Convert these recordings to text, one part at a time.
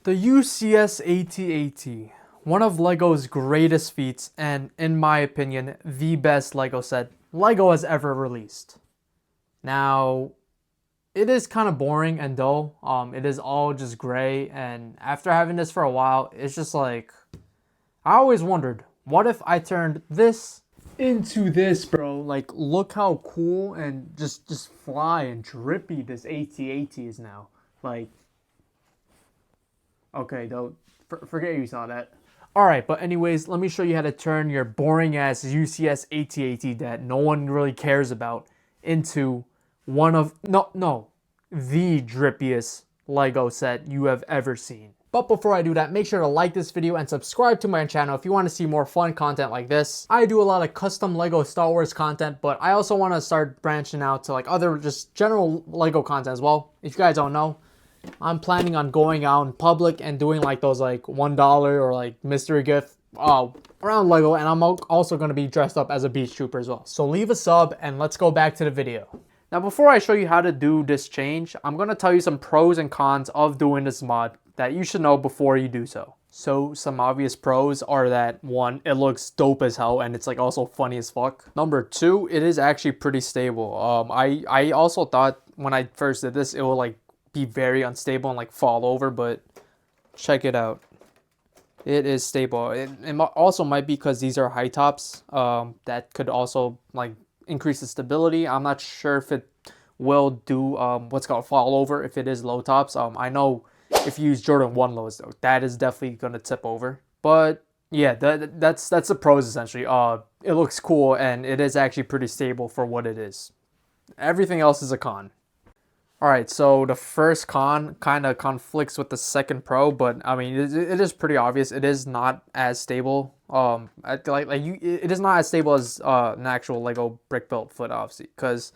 The UCS AT-AT, one of LEGO's greatest feats and, in my opinion, the best LEGO set LEGO has ever released. Now, it is kind of boring and dull. It is all just gray, and after having this for a while, it's just like, I always wondered, what if I turned this into this, bro? Like, look how cool and just fly and drippy this AT-AT is now. Like, okay, don't forget you saw that. Alright, but anyways, let me show you how to turn your boring ass UCS AT-AT that no one really cares about into one of, the drippiest LEGO set you have ever seen. But before I do that, make sure to like this video and subscribe to my channel if you want to see more fun content like this. I do a lot of custom LEGO Star Wars content, but I also want to start branching out to like other just general LEGO content as well. If you guys don't know, I'm planning on going out in public and doing like those like $1 or like mystery gift around LEGO, and I'm also going to be dressed up as a Beachtrooper as well. So leave a sub and let's go back to the video. Now before I show you how to do this change, I'm going to tell you some pros and cons of doing this mod that you should know before you do so. So some obvious pros are that, one, it looks dope as hell and it's like also funny as fuck. Number two, it is actually pretty stable. I also thought when I first did this, it will like be very unstable and like fall over, but check it out. It is stable. It also might be because these are high tops. That could also like increase the stability. I'm not sure if it will do what's called fall over if it is low tops. I know if you use Jordan 1 lows though, that is definitely gonna tip over. But yeah, that's the pros essentially. It looks cool and it is actually pretty stable for what it is. Everything else is a con. Alright, so the first con kind of conflicts with the second pro, but I mean, it is pretty obvious. It is not as stable. It is not as stable as an actual LEGO brick built foot, obviously, because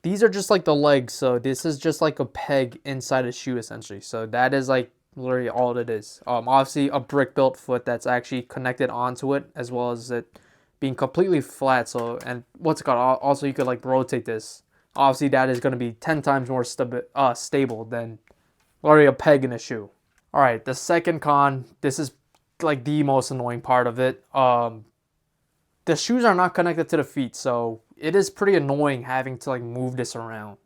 these are just like the legs. So this is just like a peg inside a shoe, essentially. So that is like literally all it is. Obviously, a brick built foot that's actually connected onto it, as well as it being completely flat. So, and what's it called? Also, you could like rotate this. Obviously, that is going to be 10 times more stable than already a peg in a shoe. All right, the second con, this is like the most annoying part of it. The shoes are not connected to the feet, so it is pretty annoying having to like move this around.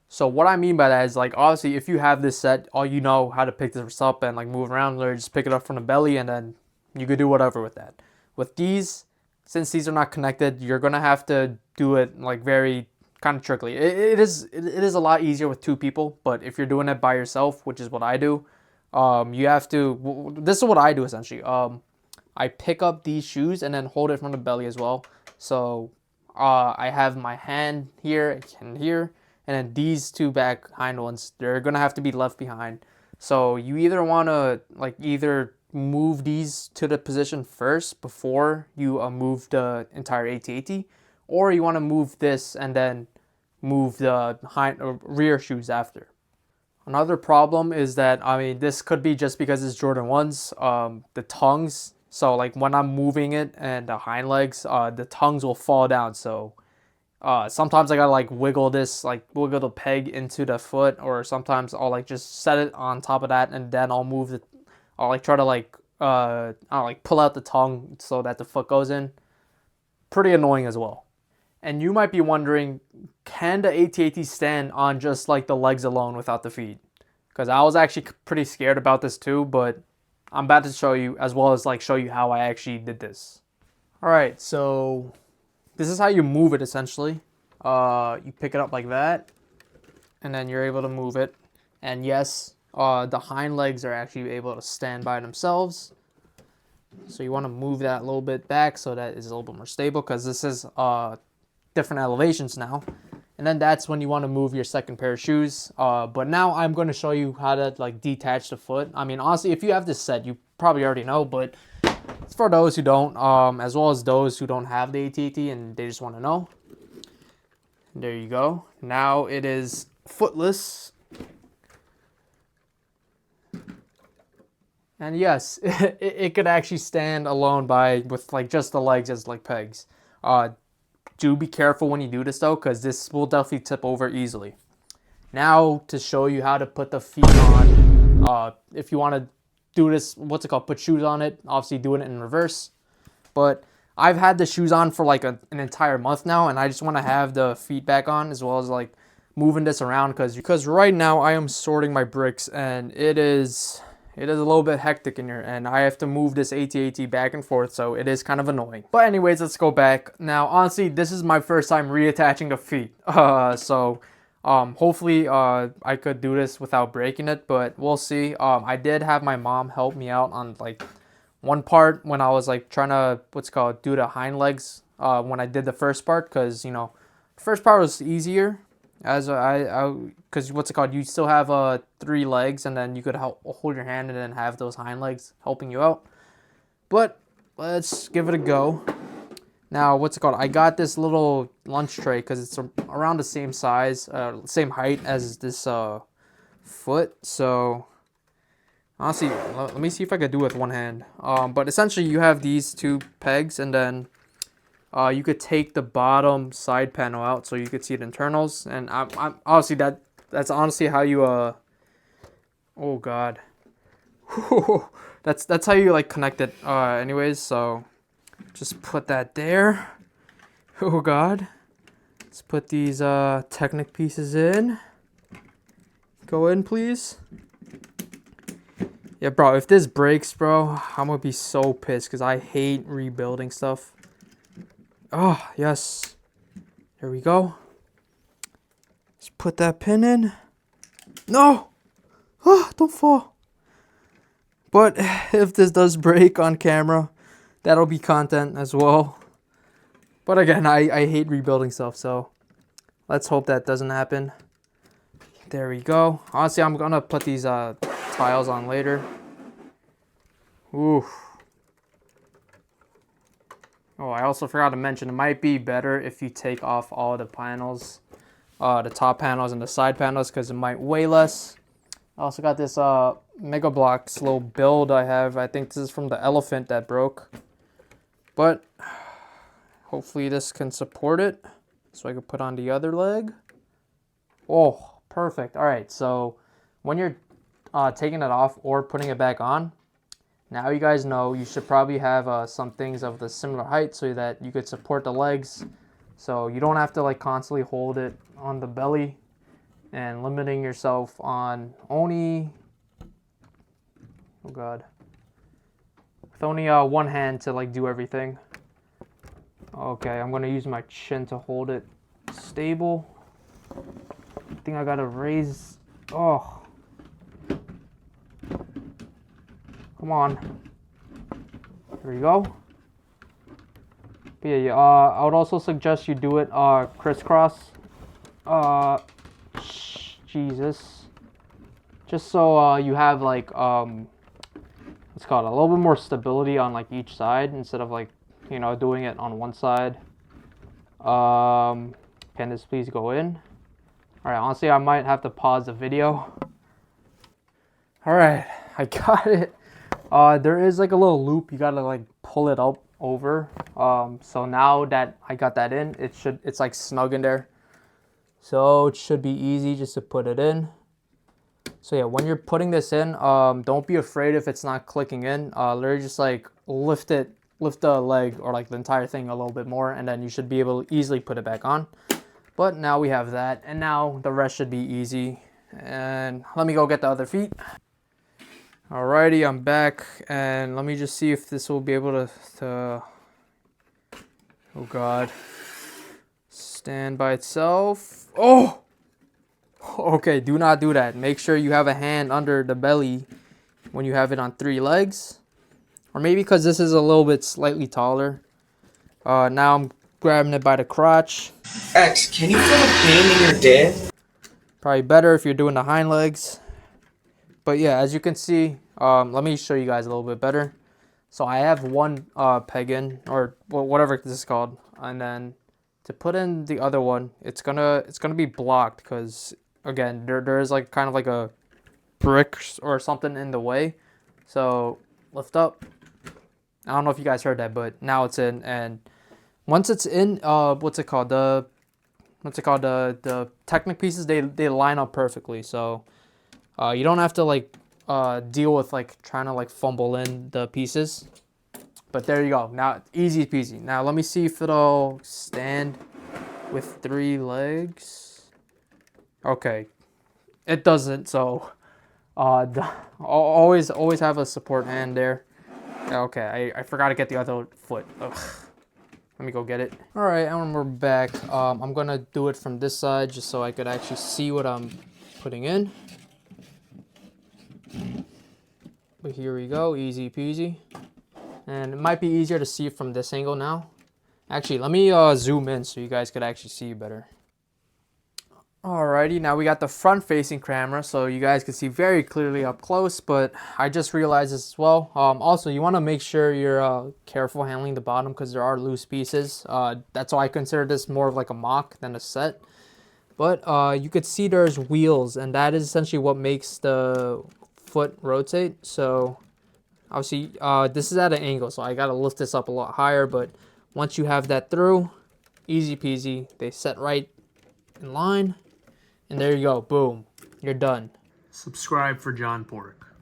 So what I mean by that is like, obviously, if you have this set, all you know how to pick this up and like move around, or just pick it up from the belly and then you could do whatever with that. With these, since these are not connected, you're going to have to do it like very kind of trickly. It is a lot easier with two people, but if you're doing it by yourself, which is what I do, you have to, this is what I do essentially. I pick up these shoes and then hold it from the belly as well. So I have my hand here and here, and then these two back hind ones, they're gonna have to be left behind. So you either want to like either move these to the position first before you move the entire AT-AT, or you want to move this and then move the hind or rear shoes after. Another problem is that, I mean, this could be just because it's Jordan 1s, the tongues. So like when I'm moving it and the hind legs, the tongues will fall down. So sometimes I gotta like wiggle the peg into the foot, or sometimes I'll like just set it on top of that and then I'll like try to like, pull out the tongue so that the foot goes in. Pretty annoying as well. And you might be wondering, can the AT-AT stand on just like the legs alone without the feet? Because I was actually pretty scared about this too, but I'm about to show you, as well as like show you how I actually did this. Alright, so this is how you move it essentially. You pick it up like that, and then you're able to move it. And yes, the hind legs are actually able to stand by themselves. So you want to move that a little bit back so that it's a little bit more stable, because this is different elevations now. And then that's when you want to move your second pair of shoes. But now I'm going to show you how to like detach the foot. I mean, honestly, if you have this set, you probably already know, but it's for those who don't, as well as those who don't have the AT-AT and they just want to know. There you go. Now it is footless. And yes, it could actually stand alone with like just the legs as like pegs. Do be careful when you do this though, because this will definitely tip over easily. Now to show you how to put the feet on, If you want to do this, what's it called, put shoes on it, obviously doing it in reverse. But I've had the shoes on for like an entire month now, and I just want to have the feet back on, as well as like moving this around, because right now I am sorting my bricks, and it is a little bit hectic in here, and I have to move this AT-AT back and forth, so it is kind of annoying. But anyways, let's go back. Now, honestly, this is my first time reattaching the feet, so hopefully I could do this without breaking it, but we'll see. I did have my mom help me out on like one part when I was like trying to, what's it called, do the hind legs when I did the first part, because, you know, the first part was easier, as because what's it called, you still have 3 legs, and then you could hold your hand and then have those hind legs helping you out. But let's give it a go. Now, what's it called, I got this little lunch tray because it's around the same size, same height as this foot. So honestly, let me see if I could do it with one hand. But essentially you have these 2 pegs, and then you could take the bottom side panel out so you could see the internals, and I'm honestly that's honestly how you oh god, that's how you like connect it. Anyways, so just put that there. Oh god, let's put these Technic pieces in. Go in, please. Yeah, bro, if this breaks, bro, I'm gonna be so pissed because I hate rebuilding stuff. Oh, yes. There we go. Let's put that pin in. No! Oh, don't fall. But if this does break on camera, that'll be content as well. But again, I hate rebuilding stuff, so let's hope that doesn't happen. There we go. Honestly, I'm gonna put these tiles on later. Oof. Oh, I also forgot to mention, it might be better if you take off all the panels, the top panels and the side panels, because it might weigh less. I also got this Mega Bloks little build I have. I think this is from the elephant that broke. But hopefully this can support it, so I can put on the other leg. Oh, perfect. All right, so when you're taking it off or putting it back on, now you guys know you should probably have some things of the similar height so that you could support the legs, so you don't have to like constantly hold it on the belly and limiting yourself on only, oh god, with only one hand to like do everything. Okay, I'm gonna use my chin to hold it stable. I think I gotta raise, oh. Come on. There you go. But yeah, I would also suggest you do it crisscross. Jesus. Just so you have like what's it called, a little bit more stability on like each side instead of like, you know, doing it on one side. Can this please go in? Alright, honestly I might have to pause the video. Alright, I got it. There is like a little loop, you gotta like pull it up over. So now that I got that in, it's like snug in there. So it should be easy just to put it in. So yeah, when you're putting this in, don't be afraid if it's not clicking in. Literally just like lift the leg or like the entire thing a little bit more, and then you should be able to easily put it back on. But now we have that, and now the rest should be easy. And let me go get the other feet. Alrighty, I'm back, and let me just see if this will be able to oh god, stand by itself. Oh! Okay, do not do that. Make sure you have a hand under the belly when you have it on 3 legs. Or maybe because this is a little bit slightly taller. Now I'm grabbing it by the crotch. X, can you feel a pain in your dick? Probably better if you're doing the hind legs. But yeah, as you can see, let me show you guys a little bit better. So I have one peg in, or whatever this is called, and then to put in the other one, it's gonna be blocked because again there is like kind of like a brick or something in the way. So lift up. I don't know if you guys heard that, but now it's in, and once it's in, what's it called? The Technic pieces, they line up perfectly. So you don't have to like deal with like trying to like fumble in the pieces. But there you go. Now easy peasy. Now let me see if it'll stand with 3 legs. Okay, it doesn't. So always have a support hand there. Okay, I forgot to get the other foot. Ugh. Let me go get it. All right, and we're back. I'm gonna do it from this side just so I could actually see what I'm putting in. But here we go, easy peasy. And it might be easier to see from this angle now. Actually, let me zoom in so you guys could actually see better. Alrighty, now we got the front facing camera so you guys can see very clearly up close, but I just realized this as well. Also, you want to make sure you're careful handling the bottom because there are loose pieces. That's why I consider this more of like a mock than a set. But you could see there's wheels, and that is essentially what makes the foot rotate. So obviously this is at an angle, so I got to lift this up a lot higher, but once you have that through, easy peasy, they set right in line. And there you go, boom, you're done. Subscribe for John Pork.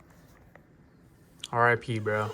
R.I.P. bro.